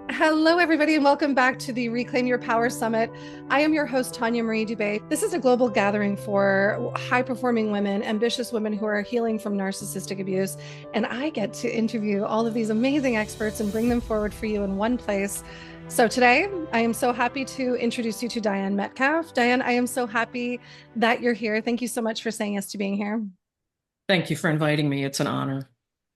Hello, everybody, and welcome back to the Reclaim Your Power Summit. I am your host, Tanya Marie Dube. This is a global gathering for high performing women, ambitious women who are healing from narcissistic abuse. And I get to interview all of these amazing experts and bring them forward for you in one place. So today, I am so happy to introduce you to Diane Metcalf. Diane, I am so happy that you're here. Thank you so much for saying yes to being here. Thank you for inviting me. It's an honor.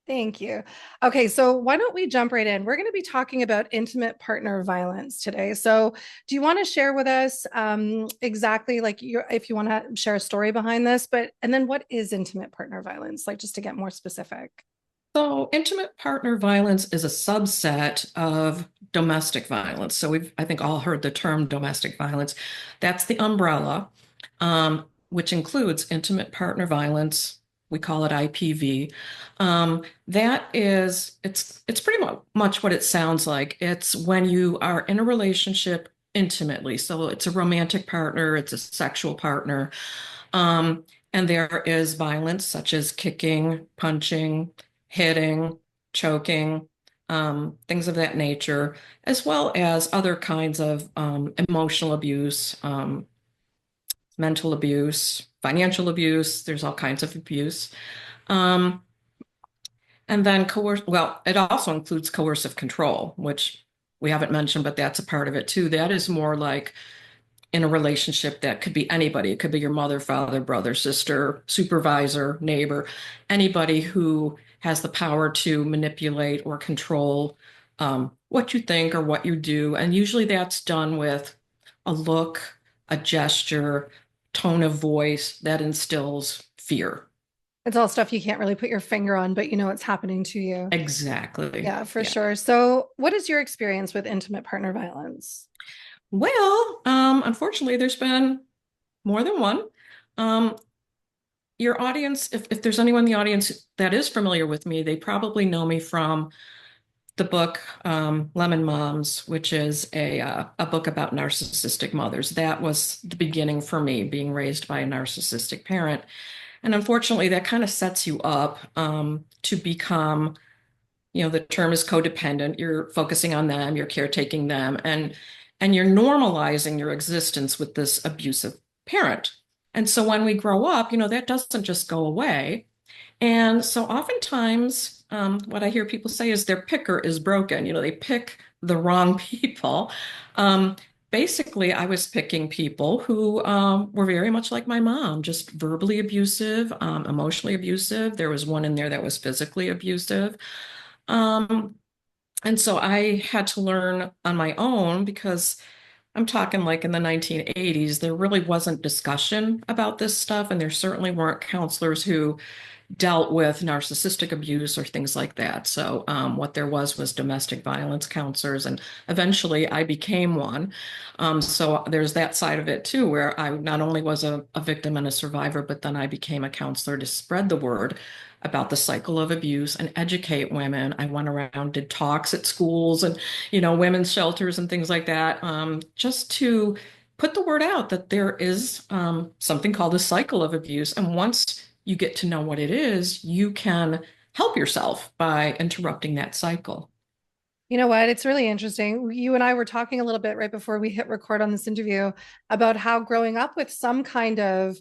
Thank you. Okay, so why don't we jump right in? We're going to be talking about intimate partner violence today. So, do you want to share with us exactly like if you want to share a story behind this, but and then what is intimate partner violence? Like just to get more specific. So, intimate partner violence is a subset of domestic violence. So, I think, all heard the term domestic violence. That's the umbrella, which includes intimate partner violence. We call it IPV. It's pretty much what it sounds like. It's when you are in a relationship intimately. So, it's a romantic partner, it's a sexual partner. Um, and there is violence such as kicking, punching, hitting, choking, things of that nature, as well as other kinds of emotional abuse, mental abuse, financial abuse. There's all kinds of abuse. Um, and then it also includes coercive control, which we haven't mentioned, but that's a part of it too. That is more like in a relationship that could be anybody. It could be your mother, father, brother, sister, supervisor, neighbor, anybody who has the power to manipulate or control what you think or what you do. And usually that's done with a look, a gesture, tone of voice that instills fear. It's all stuff you can't really put your finger on, but you know it's happening to you. Exactly. Yeah, for Yeah. sure. So, what is your experience with intimate partner violence? Well, unfortunately, there's been more than one. Um, your audience, if there's anyone in the audience that is familiar with me, they probably know me from the book Lemon Moms, which is a book about narcissistic mothers. That was the beginning for me, being raised by a narcissistic parent. And unfortunately, that kind of sets you up to become, the term is codependent. You're focusing on them, you're caretaking them, and you're normalizing your existence with this abusive parent. And so when we grow up, that doesn't just go away. And so oftentimes, what I hear people say is their picker is broken. They pick the wrong people. Um, Basically, I was picking people who were very much like my mom, just verbally abusive, emotionally abusive. There was one in there that was physically abusive. Um, and so I had to learn on my own because I'm talking like in the 1980s, there really wasn't discussion about this stuff, and there certainly weren't counselors who dealt with narcissistic abuse or things like that. So what there was domestic violence counselors, and eventually I became one. So there's that side of it too, where I not only was a victim and a survivor, but then I became a counselor to spread the word about the cycle of abuse and educate women. I went around, did talks at schools and, women's shelters and things like that, just to put the word out that there is something called a cycle of abuse. And once you get to know what it is, you can help yourself by interrupting that cycle. You know what? It's really interesting. You and I were talking a little bit right before we hit record on this interview about how growing up with some kind of,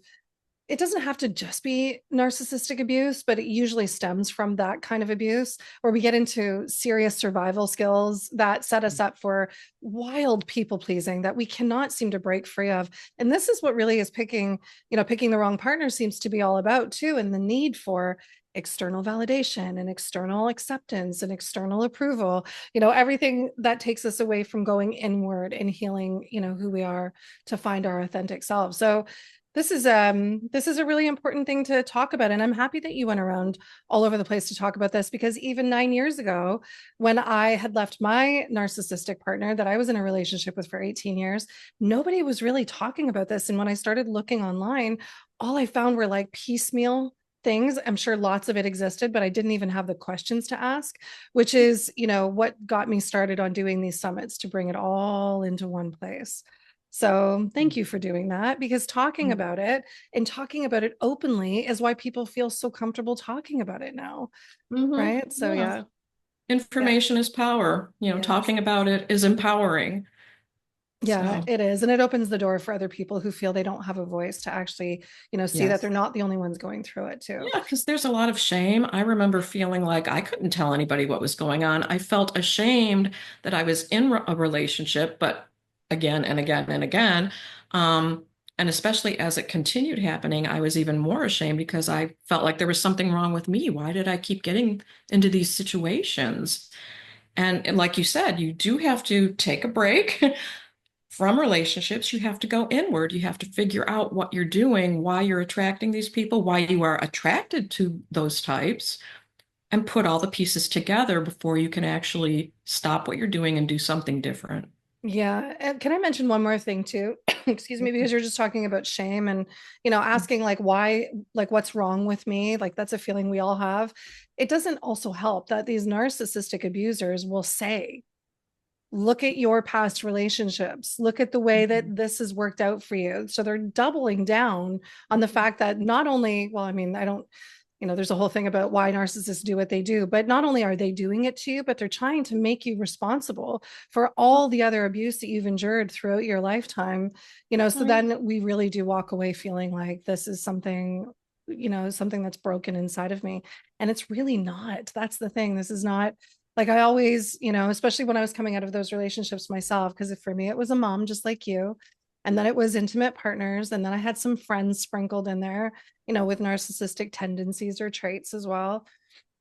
it doesn't have to just be narcissistic abuse, but it usually stems from that kind of abuse where we get into serious survival skills that set us up for wild people pleasing that we cannot seem to break free of. And this is what really is picking the wrong partner seems to be all about too. And the need for external validation and external acceptance and external approval, everything that takes us away from going inward and healing, who we are to find our authentic self. So this is a really important thing to talk about, and I'm happy that you went around all over the place to talk about this because even 9 years ago, when I had left my narcissistic partner that I was in a relationship with for 18 years, nobody was really talking about this. And when I started looking online, all I found were like piecemeal things. I'm sure lots of it existed, but I didn't even have the questions to ask, which is, what got me started on doing these summits to bring it all into one place. So thank you for doing that because talking about it and talking about it openly is why people feel so comfortable talking about it now. Hmm. Right. So, Yeah. yeah. Yeah. Information is power. Yes. Talking about it is empowering. Yeah, So, it is. And it opens the door for other people who feel they don't have a voice to actually, see that they're yes. not the only ones going through it too. Yeah, because there's a lot of shame. I remember feeling like I couldn't tell anybody what was going on. I felt ashamed that I was in a relationship, but again and again and again. And especially as it continued happening, I was even more ashamed because I felt like there was something wrong with me. Why did I keep getting into these situations? And like you said, you do have to take a break from relationships. You have to go inward. You have to figure out what you're doing, why you're attracting these people, why you are attracted to those types, and put all the pieces together before you can actually stop what you're doing and do something different. Yeah. And can I mention one more thing too? Excuse me, because you're just talking about shame and, asking like why, like what's wrong with me? Like that's a feeling we all have. It doesn't also help that these narcissistic abusers will say, look at your past relationships, look at the way Mhm. that this has worked out for you. So they're doubling down on the fact that not only, well, I mean, I don't, there's a whole thing about why narcissists do what they do, but not only are they doing it to you, but they're trying to make you responsible for all the other abuse that you've endured throughout your lifetime. So Right. then we really do walk away feeling like this is something, something that's broken inside of me. And it's really not. That's the thing. This is not, like I always, especially when I was coming out of those relationships myself, because for me, it was a mom just like you. And then it was intimate partners. And then I had some friends sprinkled in there, with narcissistic tendencies or traits as well.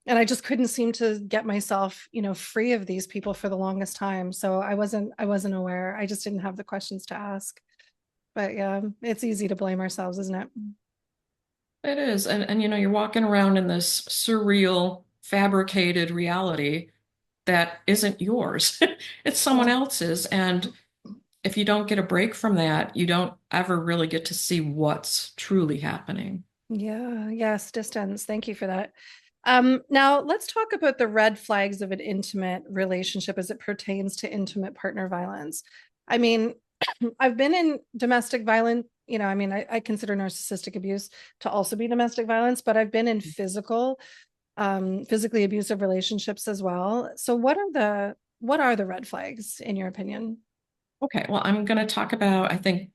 And I just couldn't seem to get myself, free of these people for the longest time. So I wasn't aware. I just didn't have the questions to ask. But yeah, it's easy to blame ourselves, isn't it? It is. And you're walking around in this surreal, fabricated reality that isn't yours. It's someone Yeah. else's. And if you don't get a break from that, you don't ever really get to see what's truly happening. Yeah, yes, distance. Thank you for that. Now let's talk about the red flags of an intimate relationship as it pertains to intimate partner violence. I mean, I've been in domestic violence, I mean, I consider narcissistic abuse to also be domestic violence, but I've been in physically abusive relationships as well. So what are the red flags in your opinion? Okay, well, I'm going to talk about, I think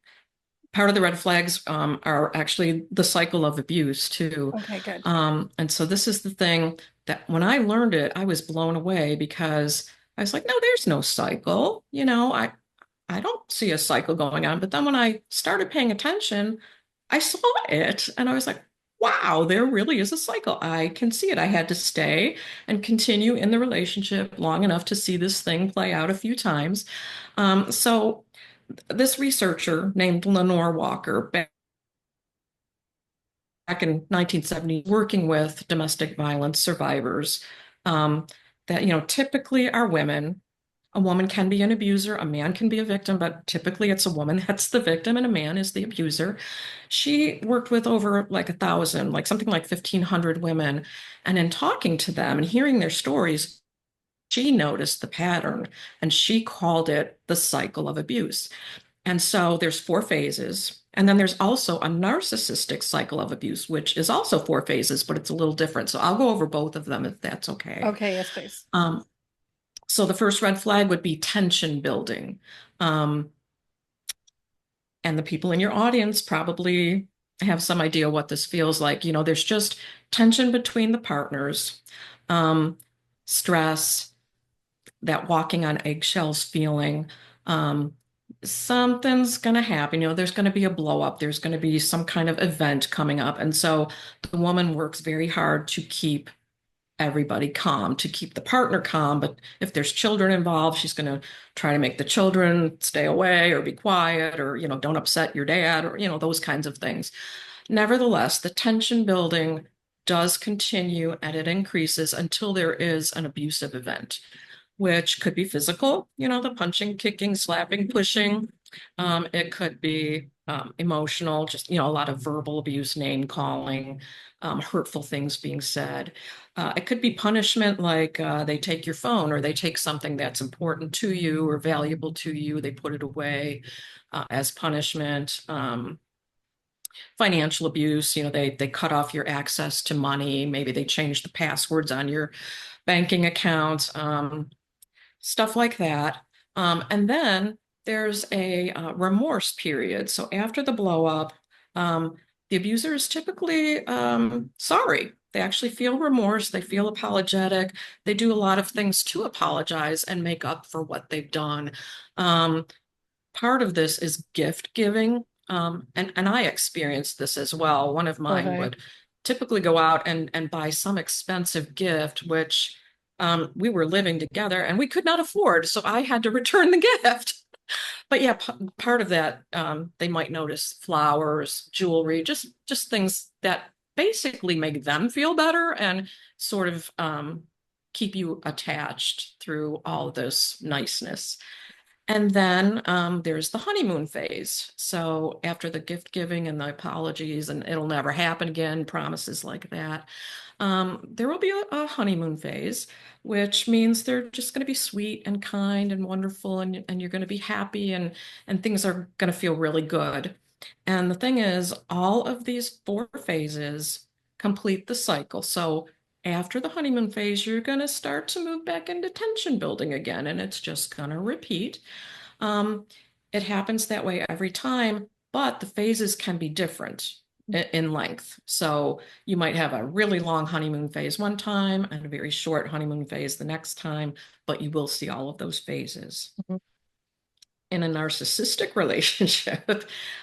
part of the red flags are actually the cycle of abuse too. Okay, good. And so this is the thing that when I learned it, I was blown away because I was like, no, there's no cycle. I don't see a cycle going on. But then when I started paying attention, I saw it and I was like, wow, there really is a cycle. I can see it. I had to stay and continue in the relationship long enough to see this thing play out a few times. So this researcher named Lenore Walker back in 1970 working with domestic violence survivors that typically are women. A woman can be an abuser, a man can be a victim, but typically it's a woman that's the victim and a man is the abuser. She worked with over like 1,000, like something like 1,500 women, and in talking to them and hearing their stories, she noticed the pattern and she called it the cycle of abuse. And so there's four phases. And then there's also a narcissistic cycle of abuse, which is also four phases, but it's a little different. So I'll go over both of them if that's okay. Okay, yes, please. Um, so the first red flag would be tension building. Um, and the people in your audience probably have some idea what this feels like. There's just tension between the partners, um, stress, that walking on eggshells feeling. Um, Something's going to happen. There's going to be a blow up. There's going to be some kind of event coming up. And so the woman works very hard to keep everybody calm, to keep the partner calm. But if there's children involved, she's going to try to make the children stay away or be quiet or, don't upset your dad or, those kinds of things. Nevertheless, the tension building does continue and it increases until there is an abusive event, which could be physical, the punching, kicking, slapping, pushing. It could be emotional, just, a lot of verbal abuse, name calling, hurtful things being said. It could be punishment, like they take your phone or they take something that's important to you or valuable to you, they put it away as punishment. financial abuse. They cut off your access to money. Maybe they change the passwords on your banking accounts, stuff like that. And then there's a remorse period. So after the blow up, the abuser is typically sorry. They actually feel remorse. They feel apologetic. They do a lot of things to apologize and make up for what they've done. Um, Part of this is gift giving. And I experienced this as well. One of mine Okay. would typically go out and buy some expensive gift, which we were living together and we could not afford. So I had to return the gift. But yeah, part of that, they might notice flowers, jewelry, just things that basically make them feel better and sort of keep you attached through all this niceness. And then there's the honeymoon phase. So after the gift giving and the apologies, and it'll never happen again, promises like that, there will be a honeymoon phase, which means they're just going to be sweet and kind and wonderful, and you're going to be happy, and things are going to feel really good. And the thing is, all of these four phases complete the cycle. So after the honeymoon phase, you're going to start to move back into tension building again, and it's just going to repeat. Um, it happens that way every time, but the phases can be different in length. So you might have a really long honeymoon phase one time and a very short honeymoon phase the next time, but you will see all of those phases. Mhm. In a narcissistic relationship,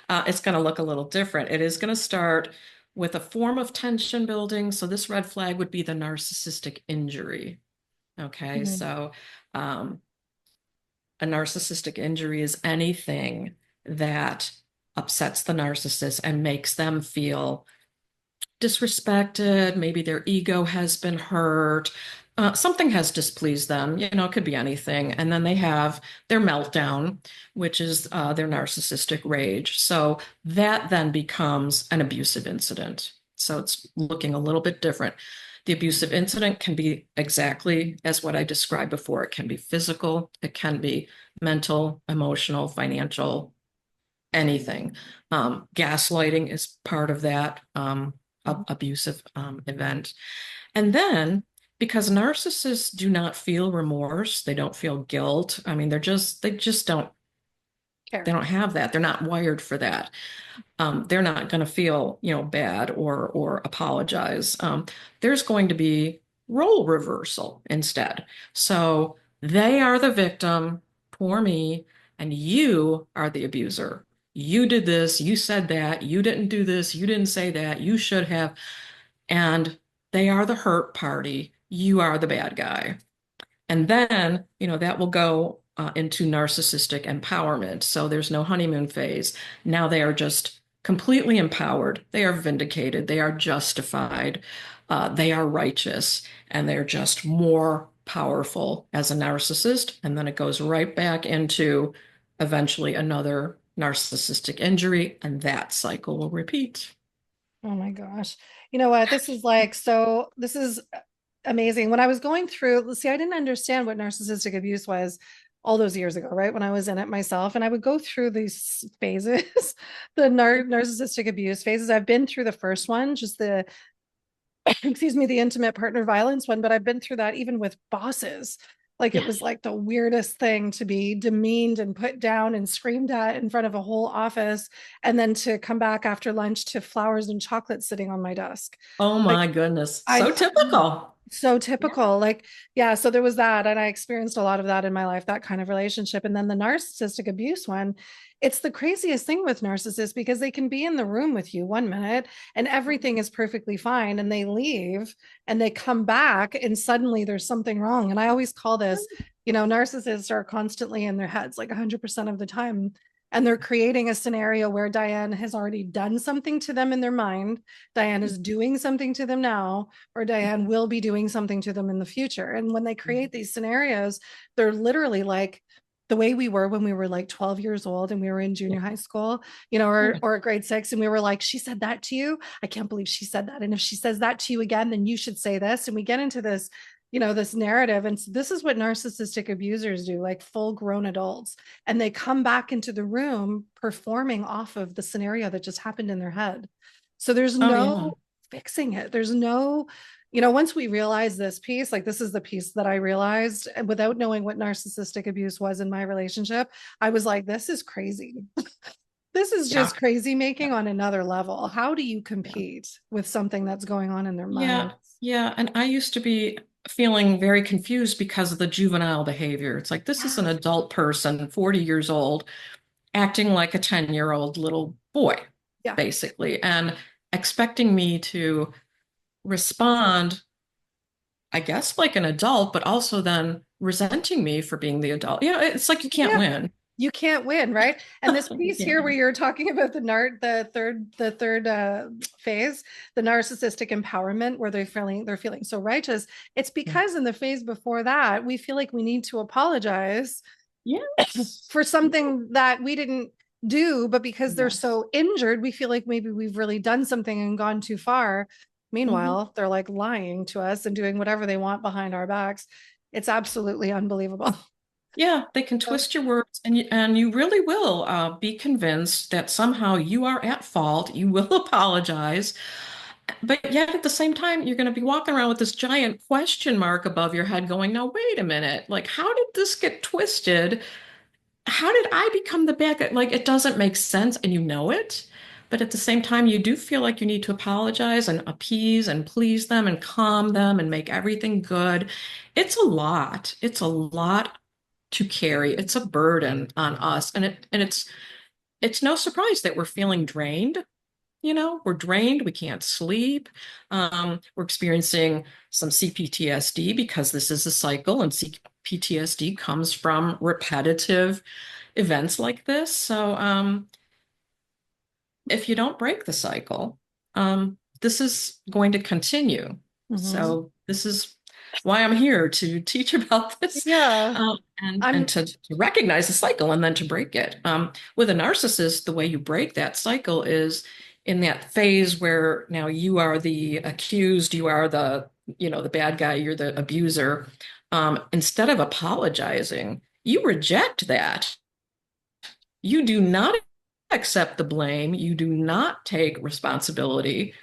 it's going to look a little different. It is going to start with a form of tension building. So this red flag would be the narcissistic injury. Okay, Mhm. so um, a narcissistic injury is anything that upsets the narcissist and makes them feel disrespected. Maybe their ego has been hurt. Something has displeased them. It could be anything. And then they have their meltdown, which is their narcissistic rage. So that then becomes an abusive incident. So it's looking a little bit different. The abusive incident can be exactly as what I described before. It can be physical, it can be mental, emotional, financial, anything. Gaslighting is part of that abusive event. And then because narcissists do not feel remorse, they don't feel guilt. I mean, they just don't, they Care. don't have that. They're not wired for that. They're not going to feel, bad or apologize. There's going to be role reversal instead. So they are the victim, poor me, and you are the abuser. You did this, you said that, you didn't do this, you didn't say that, you should have. And they are the hurt party. You are the bad guy. And then, that will go into narcissistic empowerment. So there's no honeymoon phase. Now they are just completely empowered. They are vindicated. They are justified. They are righteous. And they're just more powerful as a narcissist. And then it goes right back into eventually another narcissistic injury. And that cycle will repeat. Oh my gosh. You know what? This is amazing. When I was going through, see, I didn't understand what narcissistic abuse was all those years ago, right? When I was in it myself, and I would go through these phases, the narcissistic abuse phases. I've been through the first one, just the, excuse me, the intimate partner violence one, but I've been through that even with bosses. Like it Yeah. was like the weirdest thing to be demeaned and put down and screamed at in front of a whole office, and then to come back after lunch to flowers and chocolate sitting on my desk. Oh Like my goodness. I So typical. so Yeah. typical. Like, yeah, so there was that. And I experienced a lot of that in my life, that kind of relationship. And then the narcissistic abuse one, it's the craziest thing with narcissists because they can be in the room with you 1 minute and everything is perfectly fine. And they leave and they come back and suddenly there's something wrong. And I always call this, narcissists are constantly in their heads like 100% of the time. And they're creating a scenario where Diane has already done something to them in their mind. Diane is doing something to them now, or Diane will be doing something to them in the future. And when they create these scenarios, they're literally like the way we were when we were like 12 years old and we were in junior high school, or grade 6. And we were like, she said that to you. I can't believe she said that. And if she says that to you again, then you should say this. And we get into this this narrative. And so this is what narcissistic abusers do, like full grown adults. And they come back into the room performing off of the scenario that just happened in their head. So there's Oh, yeah. no fixing it. There's no, once we realize this piece, like this is the piece that I realized, and without knowing what narcissistic abuse was in my relationship, I was like, this is crazy. This is Yeah. just crazy making on another level. How do you compete with something that's going on in their Yeah. mind? Yeah. And I used to be feeling very confused because of the juvenile behavior. It's like, this is an Yes. adult person, 40 years old, acting like a 10-year-old little boy, Yeah. basically, and expecting me to respond, I guess, like an adult, but also then resenting me for being the adult. It's like you can't Yeah. win. You can't win, right? And this You piece here where can't. you're talking about the third phase, the narcissistic empowerment, where they're feeling so righteous. It's because in the phase before that, we feel like we need to apologize Yes. for something that we didn't do, but because they're Yes. so injured, we feel like maybe we've really done something and gone too far. Hmm. Meanwhile, they're like lying to us and doing whatever they want behind our backs. It's absolutely unbelievable. Yeah, they can twist your words, and you really will be convinced that somehow you are at fault. You will apologize, but yet at the same time, you're going to be walking around with this giant question mark above your head, going, "Now, wait a minute! Like, how did this get twisted? How did I become the bad guy?" Like, it doesn't make sense, and you know it. But at the same time, you do feel like you need to apologize and appease and please them and calm them and make everything good. It's a lot. It's a lot to carry. It's a burden on us. And it's no surprise that we're feeling drained. We're drained, we can't sleep. We're experiencing some CPTSD because this is a cycle, and CPTSD comes from repetitive events like this. So if you don't break the cycle, this is going to continue. Mhm. So this is why I'm here to teach about this, Yeah. and I'm to recognize the cycle and then to break it. With a narcissist, the way you break that cycle is in that phase where now you are the accused, you are the bad guy, you're the abuser. Instead of apologizing, you reject that. You do not accept the blame. You do not take responsibility.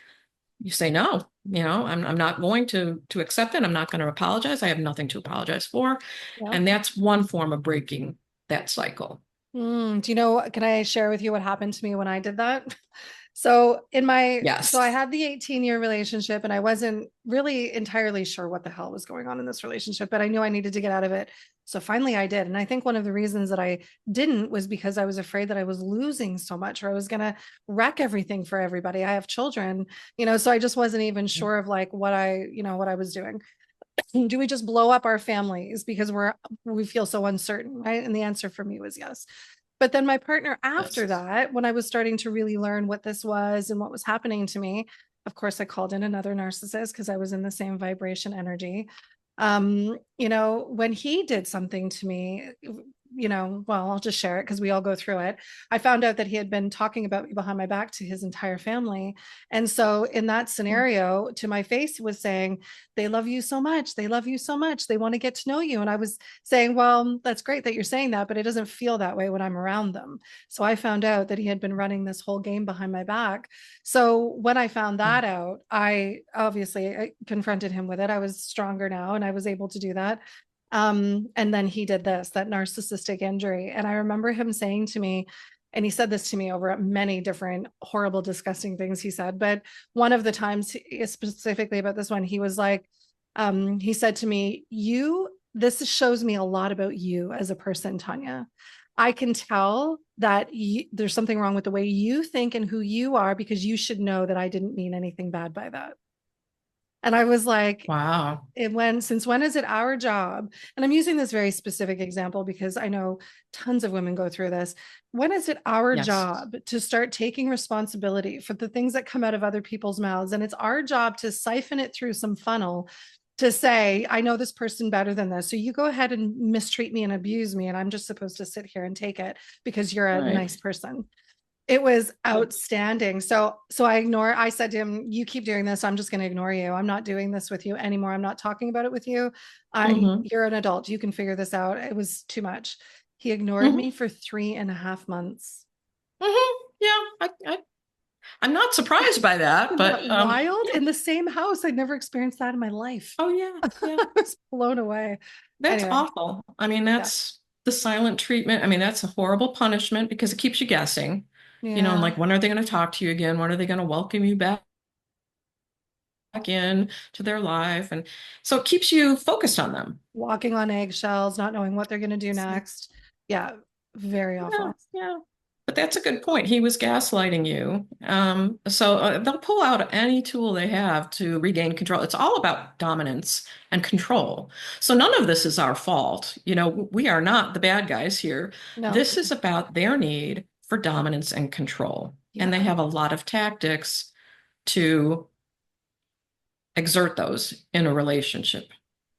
You say no. I'm not going to accept it. I'm not going to apologize. I have nothing to apologize for. yeah. And that's one form of breaking that cycle. Do you know, can I share with you what happened to me when I did that? So I Yes. had the 18-year relationship and I wasn't really entirely sure what the hell was going on in this relationship, but I knew I needed to get out of it. So finally I did. And I think one of the reasons that I didn't was because I was afraid that I was losing so much or I was going to wreck everything for everybody. I have children, so I just wasn't even sure of like what I was doing. Do we just blow up our families because we feel so uncertain, right? And the answer for me was yes. But then my partner, after Yes. that, when I was starting to really learn what this was and what was happening to me, of course I called in another narcissist because I was in the same vibration energy. When he did something to me, well, I'll just share it because we all go through it. I found out that he had been talking about me behind my back to his entire family. And so in that scenario, to my face, he was saying, they love you so much. They love you so much. They want to get to know you. And I was saying, well, that's great that you're saying that, but it doesn't feel that way when I'm around them. So I found out that he had been running this whole game behind my back. So when I found that out, I confronted him with it. I was stronger now and I was able to do that. And then he did that narcissistic injury. And I remember him saying to me, and he said this to me over many different horrible, disgusting things he said. But one of the times, specifically about this one, he was like, he said to me, this shows me a lot about you as a person, Tanya. I can tell that there's something wrong with the way you think and who you are because you should know that I didn't mean anything bad by that. And I was like, Wow. since when is it our job? And I'm using this very specific example because I know tons of women go through this. When is it our Yes. job to start taking responsibility for the things that come out of other people's mouths? And it's our job to siphon it through some funnel to say, I know this person better than this. So you go ahead and mistreat me and abuse me. And I'm just supposed to sit here and take it because you're a Right. nice person. It was outstanding. So I said to him, you keep doing this. I'm just going to ignore you. I'm not doing this with you anymore. I'm not talking about it with you. Hmm. You're an adult. You can figure this out. It was too much. He ignored Hmm. me for 3.5 months. Hmm. Yeah, I'm not surprised by that, Isn't that but wild? yeah. In the same house. I'd never experienced that in my life. Oh yeah, yeah. I was blown away. That's Anyway, awful. I mean, yeah. that's the silent treatment. I mean, that's a horrible punishment because it keeps you guessing, and Yeah. like, when are they going to talk to you again? When are they going to welcome you back in to their life? And so it keeps you focused on them. Walking on eggshells, not knowing what they're going to do next. Yeah. Very Yeah, awful. yeah. But that's a good point. He was gaslighting you. So they'll pull out any tool they have to regain control. It's all about dominance and control. So none of this is our fault. We are not the bad guys here. No. This is about their need for dominance and control. And they Yeah. have a lot of tactics to exert those in a relationship.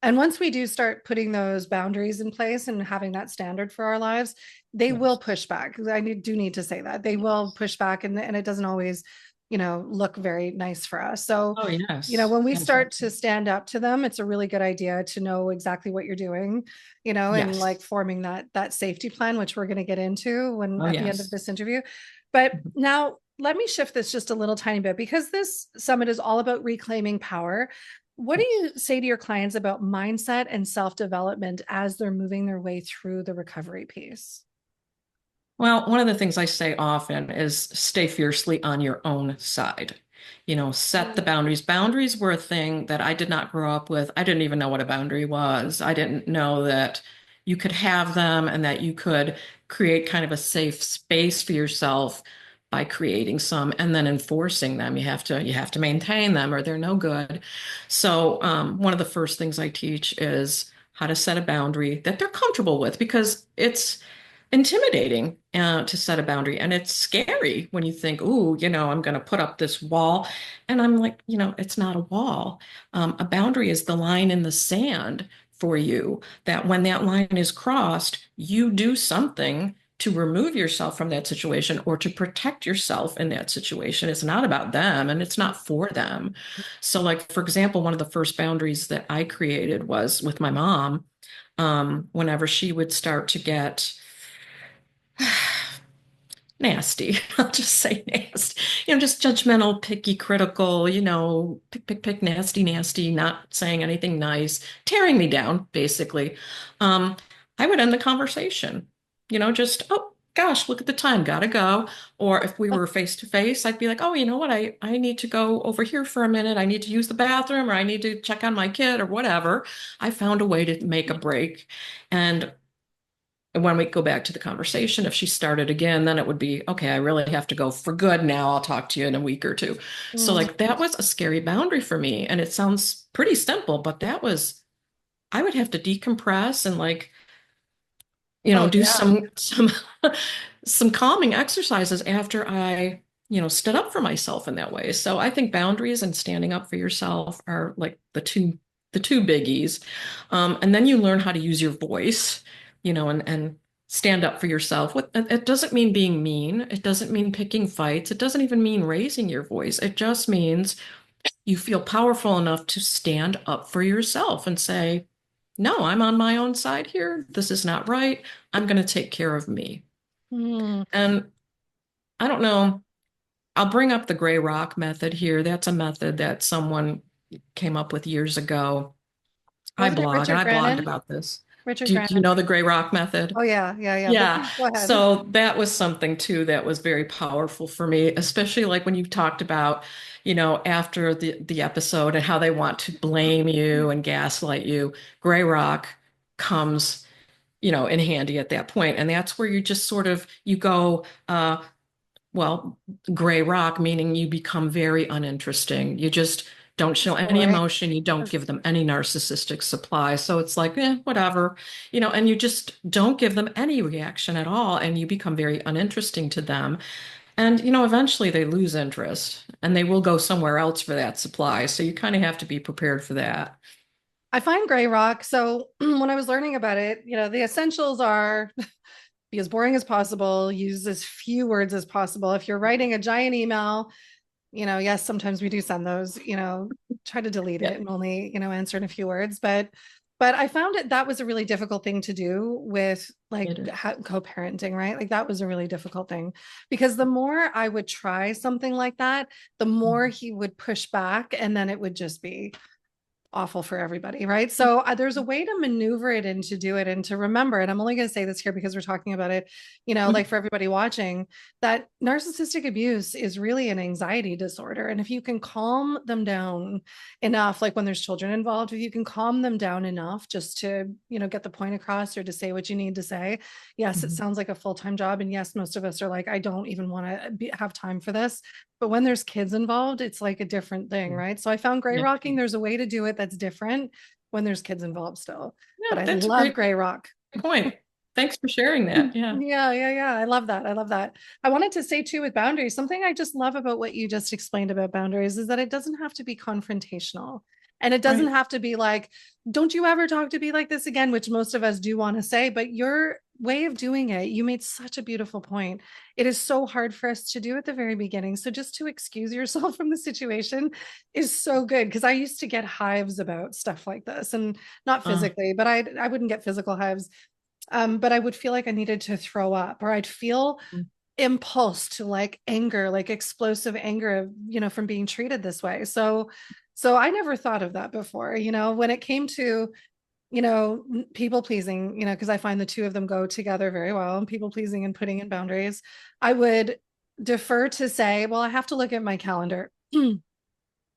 And once we do start putting those boundaries in place and having that standard for our lives, they will Yes. push back. Do need to say that they will push back, and it doesn't always, look very nice for us. So, Oh, yes. when we Yes. start to stand up to them, it's a really good idea to know exactly what you're doing, and Yes. like forming that safety plan, which we're going to get into when Oh, at the end of yes. this interview. But now let me shift this just a little tiny bit because this summit is all about reclaiming power. What do Yes. you say to your clients about mindset and self development as they're moving their way through the recovery piece? Well, one of the things I say often is stay fiercely on your own side. Set the Mm. boundaries. Boundaries were a thing that I did not grow up with. I didn't even know what a boundary was. I didn't know that you could have them and that you could create kind of a safe space for yourself by creating some and then enforcing them. You have to maintain them or they're no good. So, one of the first things I teach is how to set a boundary that they're comfortable with because it's intimidating to set a boundary. And it's scary when you think, ooh, I'm going to put up this wall. And I'm like, it's not a wall. A boundary is the line in the sand for you that when that line is crossed, you do something to remove yourself from that situation or to protect yourself in that situation. It's not about them and it's not for them. So, like, for example, one of the first boundaries that I created was with my mom. Whenever she would start to get nasty. I'll just say nasty. Just judgmental, picky, critical, pick, pick, pick, nasty, nasty, not saying anything nice, tearing me down, basically. Um, I would end the conversation, just, oh, gosh, look at the time, gotta go. Or if we were face to face, I'd be like, oh, you know what? I need to go over here for a minute. I need to use the bathroom or I need to check on my kid or whatever. I found a way to make a break. And when we go back to the conversation, if she started again, then it would be, okay, I really have to go for good now. I'll talk to you in a week or two. So, Mm. like, that was a scary boundary for me. And it sounds pretty simple, but I would have to decompress and, like, Oh, do yeah. some calming exercises after I, stood up for myself in that way. So I think boundaries and standing up for yourself are like the two biggies. And then you learn how to use your voice, and stand up for yourself. It doesn't mean being mean. It doesn't mean picking fights. It doesn't even mean raising your voice. It just means you feel powerful enough to stand up for yourself and say, no, I'm on my own side here. This is not right. I'm going to take care of me. Mm. And I don't know, I'll bring up the gray rock method here. That's a method that someone came up with years ago. I Wasn't it blog and Richard I blogged Grannon? about this. Richard Do you Grannon. know the gray rock method? Oh, yeah. Yeah. Yeah. But Yeah. please go ahead. So that was something too that was very powerful for me, especially like when you talked about, after the episode and how they want to blame you and gaslight you. Gray rock comes, in handy at that point. And that's where you just sort of you go, well, gray rock, meaning you become very uninteresting. You just don't show any Boy. emotion. You don't give them any narcissistic supply. So it's like, whatever, and you just don't give them any reaction at all. And you become very uninteresting to them. And, eventually they lose interest and they will go somewhere else for that supply. So you kind of have to be prepared for that. I find gray rock. So when I was learning about it, the essentials are be as boring as possible, use as few words as possible. If you're writing a giant email, yes, sometimes we do send those, try to delete Yeah, it and only, answer in a few words. But I found that was a really difficult thing to do with like it is. co-parenting, right? Like that was a really difficult thing because the more I would try something like that, the more he would push back and then it would just be awful for everybody, right? So there's a way to maneuver it and to do it and to remember, and I'm only going to say this here because we're talking about it, like for everybody watching, that narcissistic abuse is really an anxiety disorder. And if you can calm them down enough, like when there's children involved, if you can calm them down enough just to, get the point across or to say what you need to say, yes, it Mhm. sounds like a full-time job. And yes, most of us are like, I don't even want to have time for this. But when there's kids involved, it's like a different thing, right? So I found gray Yeah. rocking, there's a way to do it that's different when there's kids involved still. But Yeah, I that's a love great gray rock. point. Thanks for sharing that. Yeah. Yeah. I love that. I love that. I wanted to say too with boundaries, something I just love about what you just explained about boundaries is that it doesn't have to be confrontational. And it doesn't Right. have to be like, don't you ever talk to me like this again, which most of us do want to say, but your way of doing it, you made such a beautiful point. It is so hard for us to do at the very beginning. So just to excuse yourself from the situation is so good because I used to get hives about stuff like this and not Uh, physically, but I wouldn't get physical hives. But I would feel like I needed to throw up, or I'd feel impulse to like anger, like explosive anger, from being treated this way. So I never thought of that before, when it came to, people pleasing, because I find the two of them go together very well, and people pleasing and putting in boundaries. I would defer to say, well, I have to look at my calendar.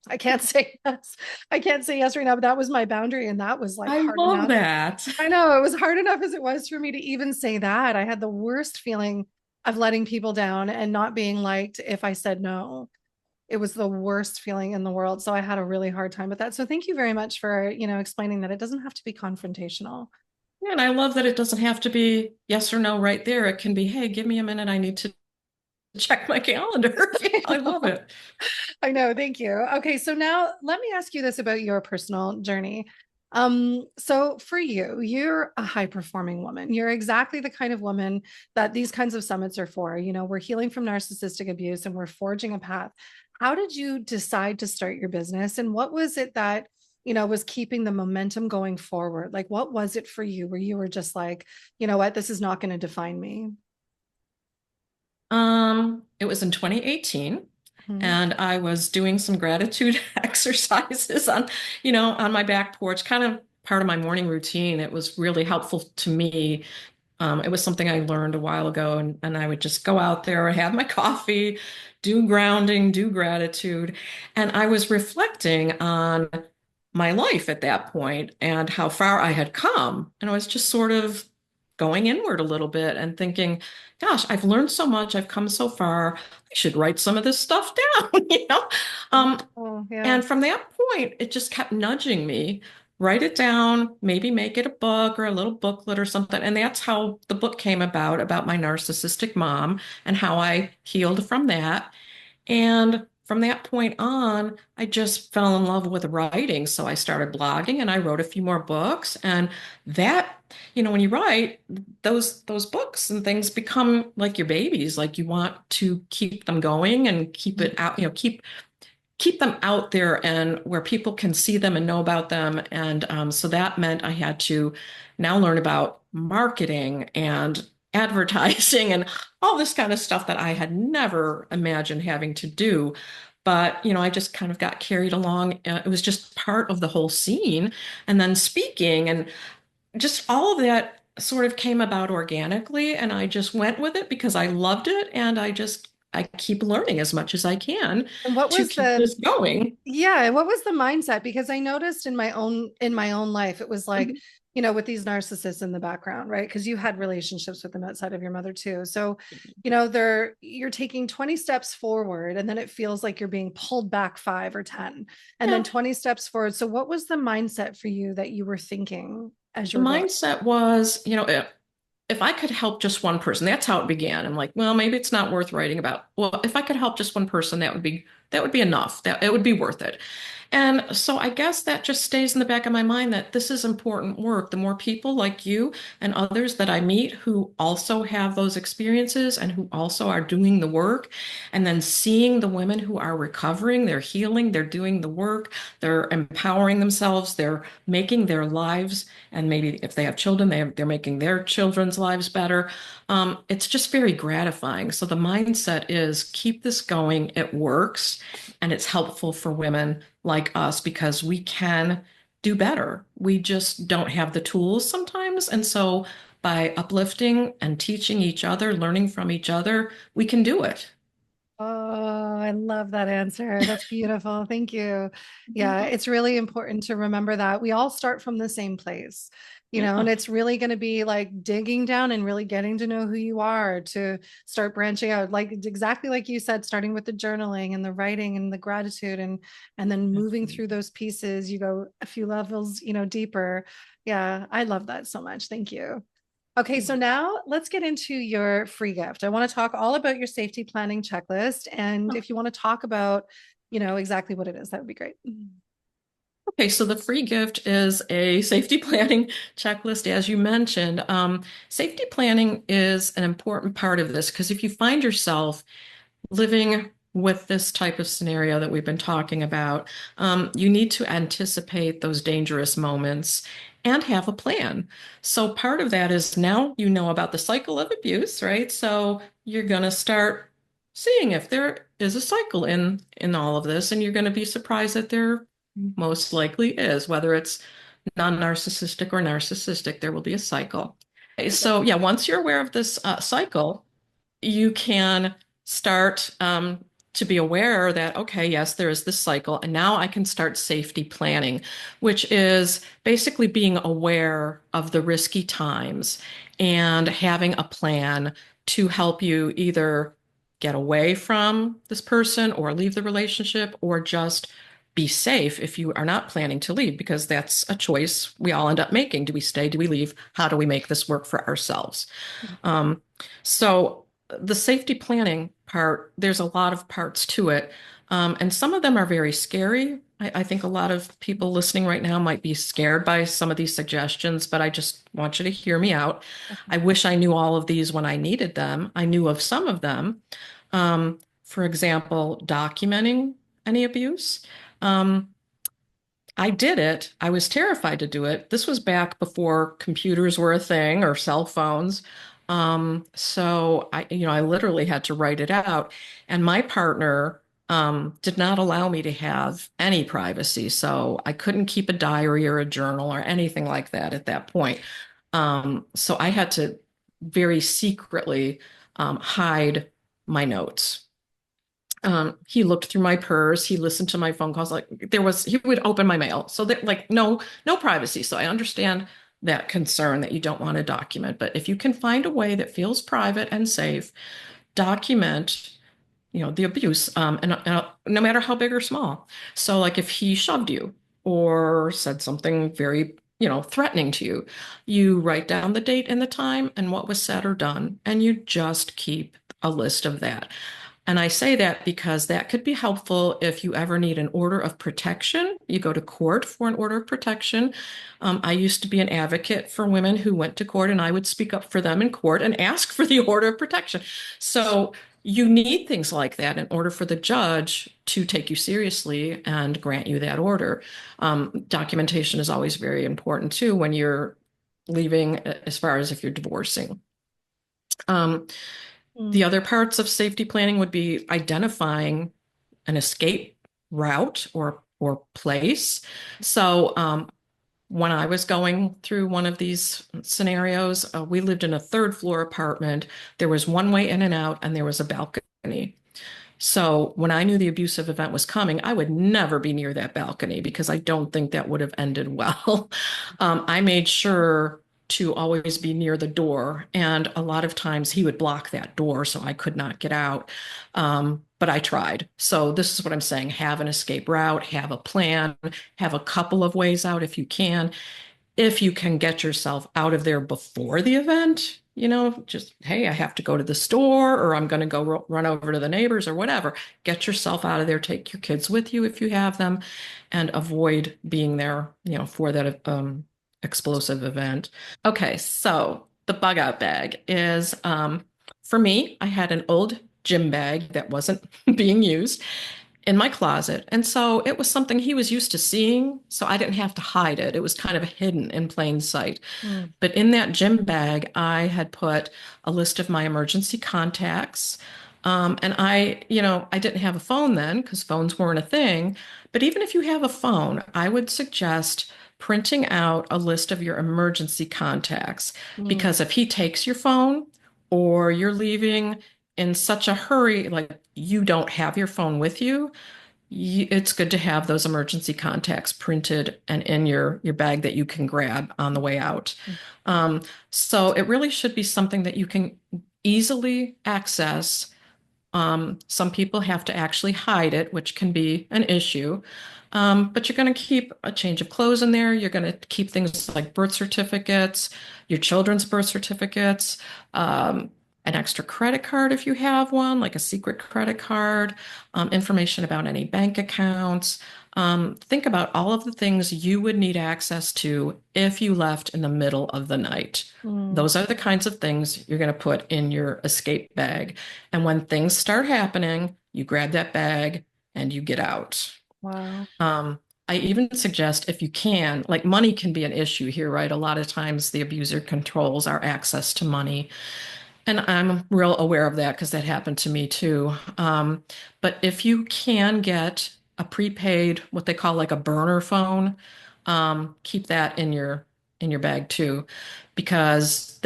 I can't say yes. I can't say yes right now, but that was my boundary. And that was like I hard love enough. that. I know it was hard enough as it was for me to even say that. I had the worst feeling of letting people down and not being liked if I said no. It was the worst feeling in the world. So I had a really hard time with that. So thank you very much for, explaining that it doesn't have to be confrontational. Yeah, and I love that it doesn't have to be yes or no right there. It can be, hey, give me a minute. I need to check my calendar. Yeah, I love it. I know, thank you. Okay, so now let me ask you this about your personal journey. So for you, you're a high performing woman. You're exactly the kind of woman that these kinds of summits are for. We're healing from narcissistic abuse and we're forging a path. How did you decide to start your business? And what was it that, was keeping the momentum going forward? Like, what was it for you where you were just like, you know what, this is not going to define me? It was in 2018, Mhm. and I was doing some gratitude exercises on my back porch, kind of part of my morning routine. It was really helpful to me. It was something I learned a while ago, and I would just go out there, have my coffee, do grounding, do gratitude. And I was reflecting on my life at that point and how far I had come. And I was just sort of going inward a little bit and thinking, gosh, I've learned so much. I've come so far. I should write some of this stuff down, you know? Um, Oh, yeah. and from that point, it just kept nudging me. Write it down, maybe make it a book or a little booklet or something. And that's how the book came about my narcissistic mom and how I healed from that. And from that point on, I just fell in love with writing. So I started blogging and I wrote a few more books. And that, when you write, those books and things become like your babies. Like you want to keep them going and keep it out, keep them out there and where people can see them and know about them. And so that meant I had to now learn about marketing and advertising and all this kind of stuff that I had never imagined having to do. But, I just kind of got carried along. It was just part of the whole scene. And then speaking and just all of that sort of came about organically. And I just went with it because I loved it. And I keep learning as much as I can And what to was keep this going. yeah, what was the mindset? Because I noticed in my own life, it was like, Mhm. with these narcissists in the background, right? Because you had relationships with them outside of your mother too. So, you're taking 20 steps forward and then it feels like you're being pulled back 5 or 10 and then Yeah, 20 steps forward. So what was the mindset for you that you were thinking as you the were going? mindset was, if I could help just one person, that's how it began. I'm like, well, maybe it's not worth writing about. Well, if I could help just one person, that would be that would be enough. That it would be worth it. And so I guess that just stays in the back of my mind that this is important work. The more people like you and others that I meet who also have those experiences and who also are doing the work, and then seeing the women who are recovering, they're healing, they're doing the work, they're empowering themselves, they're making their lives, and maybe if they have children, they're making their children's lives better. It's just very gratifying. So the mindset is keep this going. It works, and it's helpful for women like us because we can do better. We just don't have the tools sometimes. And so by uplifting and teaching each other, learning from each other, we can do it. Oh, I love that answer. That's beautiful. Thank you. Yeah, it's really important to remember that we all start from the same place, and Yeah. it's really going to be like digging down and really getting to know who you are to start branching out, like exactly like you said, starting with the journaling and the writing and the gratitude and then moving through those pieces, you go a few levels, deeper. Yeah, I love that so much. Thank you. Okay, so now let's get into your free gift. I want to talk all about your safety planning checklist. And if you want to talk about, exactly what it is, that would be great. Okay, so the free gift is a safety planning checklist, as you mentioned. Safety planning is an important part of this because if you find yourself living with this type of scenario that we've been talking about, you need to anticipate those dangerous moments and have a plan. So part of that is now you know about the cycle of abuse, right? So you're going to start seeing if there is a cycle in all of this, and you're going to be surprised that there most likely is, whether it's non-narcissistic or narcissistic, there will be a cycle. So yeah, once you're aware of this cycle, you can start to be aware that, okay, yes, there is this cycle, and now I can start safety planning, which is basically being aware of the risky times and having a plan to help you either get away from this person or leave the relationship or just be safe if you are not planning to leave, because that's a choice we all end up making. Do we stay? Do we leave? How do we make this work for ourselves? Um, so the safety planning part, there's a lot of parts to it. And some of them are very scary. I think a lot of people listening right now might be scared by some of these suggestions, but I just want you to hear me out. I wish I knew all of these when I needed them. I knew of some of them. For example, documenting any abuse. Um, I did it. I was terrified to do it. This was back before computers were a thing or cell phones. So I literally had to write it out. And my partner, did not allow me to have any privacy. So I couldn't keep a diary or a journal or anything like that at that point. So I had to very secretly, hide my notes. He looked through my purse. He listened to my phone calls. Like he would open my mail. So that like no privacy. So I understand that concern that you don't want to document. But if you can find a way that feels private and safe, document, the abuse, and no matter how big or small. So like if he shoved you or said something very, threatening to you, you write down the date and the time and what was said or done, and you just keep a list of that. And I say that because that could be helpful if you ever need an order of protection. You go to court for an order of protection. I used to be an advocate for women who went to court, and I would speak up for them in court and ask for the order of protection. So you need things like that in order for the judge to take you seriously and grant you that order. Documentation is always very important too when you're leaving, as far as if you're divorcing. Um, the Mm. other parts of safety planning would be identifying an escape route or place. So when I was going through one of these scenarios, we lived in a third floor apartment. There was one way in and out, and there was a balcony. So when I knew the abusive event was coming, I would never be near that balcony because I don't think that would have ended well. I made sure to always be near the door, and a lot of times he would block that door so I could not get out. But I tried. So this is what I'm saying. Have an escape route, have a plan, have a couple of ways out if you can. if you can get yourself out of there before the event, just, hey, I have to go to the store or I'm going to go run over to the neighbors or whatever. Get yourself out of there. Take your kids with you if you have them and avoid being there, for that explosive event. Okay, so the bug out bag is for me, I had an old gym bag that wasn't being used in my closet. And so it was something he was used to seeing, so I didn't have to hide it. It was kind of hidden in plain sight. Mm, But in that gym bag, I had put a list of my emergency contacts. And I didn't have a phone then because phones weren't a thing. But even if you have a phone, I would suggest printing out a list of your emergency contacts mm, because if he takes your phone or you're leaving in such a hurry, like you don't have your phone with you, it's good to have those emergency contacts printed and in your bag that you can grab on the way out. mm, So it really should be something that you can easily access. Some people have to actually hide it, which can be an issue. But you're going to keep a change of clothes in there. You're going to keep things like birth certificates, your children's birth certificates, an extra credit card if you have one, like a secret credit card, information about any bank accounts. Think about all of the things you would need access to if you left in the middle of the night. mm. Those are the kinds of things you're going to put in your escape bag. And when things start happening, you grab that bag and you get out. Wow. Um, I even suggest if you can, like money can be an issue here, right? A lot of times the abuser controls our access to money. And I'm real aware of that because that happened to me too. But if you can get a prepaid, what they call like a burner phone, keep that in your bag too, because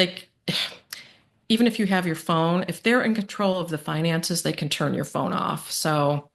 even if you have your phone, if they're in control of the finances, they can turn your phone off. So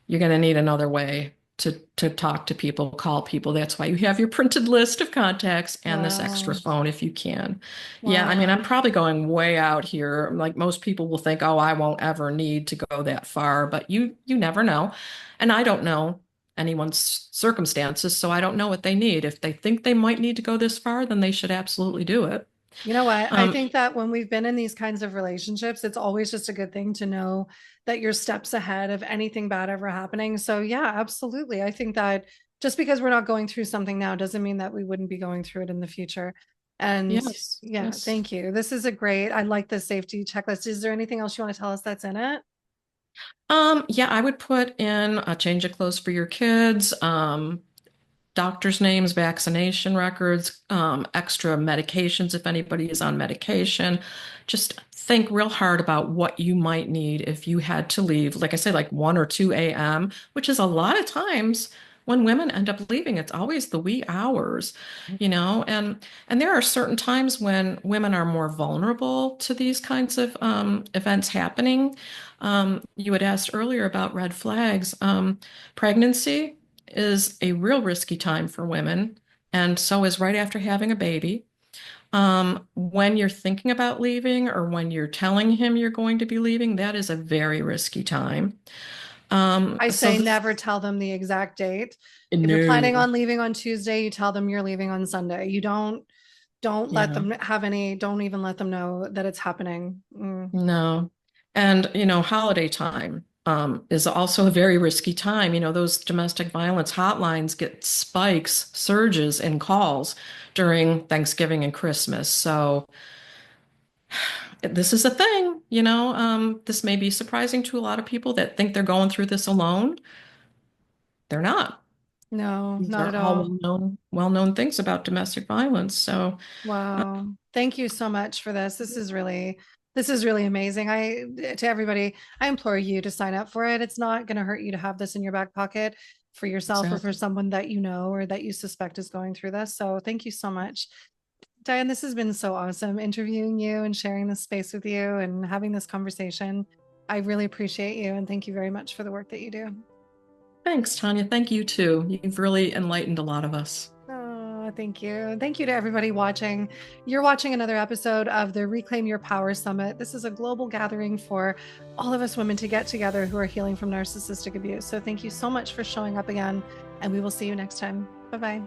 you're going to need another way to talk to people, call people. That's why you have your printed list of contacts and this extra Wow. phone if you can. Yeah, I mean, Wow. I'm probably going way out here. Like most people will think, oh, I won't ever need to go that far, but you never know. And I don't know anyone's circumstances, so I don't know what they need. If they think they might need to go this far, then they should absolutely do it. You know what? I Um, think that when we've been in these kinds of relationships, it's always just a good thing to know that you're steps ahead of anything bad ever happening. So, yeah, absolutely. I think that just because we're not going through something now doesn't mean that we wouldn't be going through it in the future. And yes, yeah, yes. thank you. This is a great, I like the safety checklist. Is there anything else you want to tell us that's in it? Yeah, I would put in a change of clothes for your kids, doctor's names, vaccination records, extra medications if anybody is on medication. Just think real hard about what you might need if you had to leave, like I said, like 1 or 2 a.m., which is a lot of times when women end up leaving. It's always the wee hours, and there are certain times when women are more vulnerable to these kinds of events happening. You had asked earlier about red flags. Pregnancy is a real risky time for women, and so is right after having a baby. When you're thinking about leaving or when you're telling him you're going to be leaving, that is a very risky time. I So say the never tell them the exact date. If you're planning no, on leaving on Tuesday, you tell them you're leaving on Sunday. You don't let yeah, them have any, don't even let them know that it's happening. Mm. no. And holiday time is also a very risky time. Those domestic violence hotlines get spikes, surges in calls during Thanksgiving and Christmas. So this is a thing, this may be surprising to a lot of people that think they're going through this alone. They're not. No, These not are at all all. well-known things about domestic violence. So, uh, Wow. Thank you so much for this. This is really amazing. To everybody, I implore you to sign up for it. It's not going to hurt you to have this in your back pocket for yourself or for exactly. someone that you know or that you suspect is going through this. So thank you so much. Diane, this has been so awesome interviewing you and sharing this space with you and having this conversation. I really appreciate you and thank you very much for the work that you do. Thanks, Tanya. Thank you too. You've really enlightened a lot of us. Oh, thank you. Thank you to everybody watching. You're watching another episode of the Reclaim Your Power Summit. This is a global gathering for all of us women to get together who are healing from narcissistic abuse. So thank you so much for showing up again, and we will see you next time. Bye bye.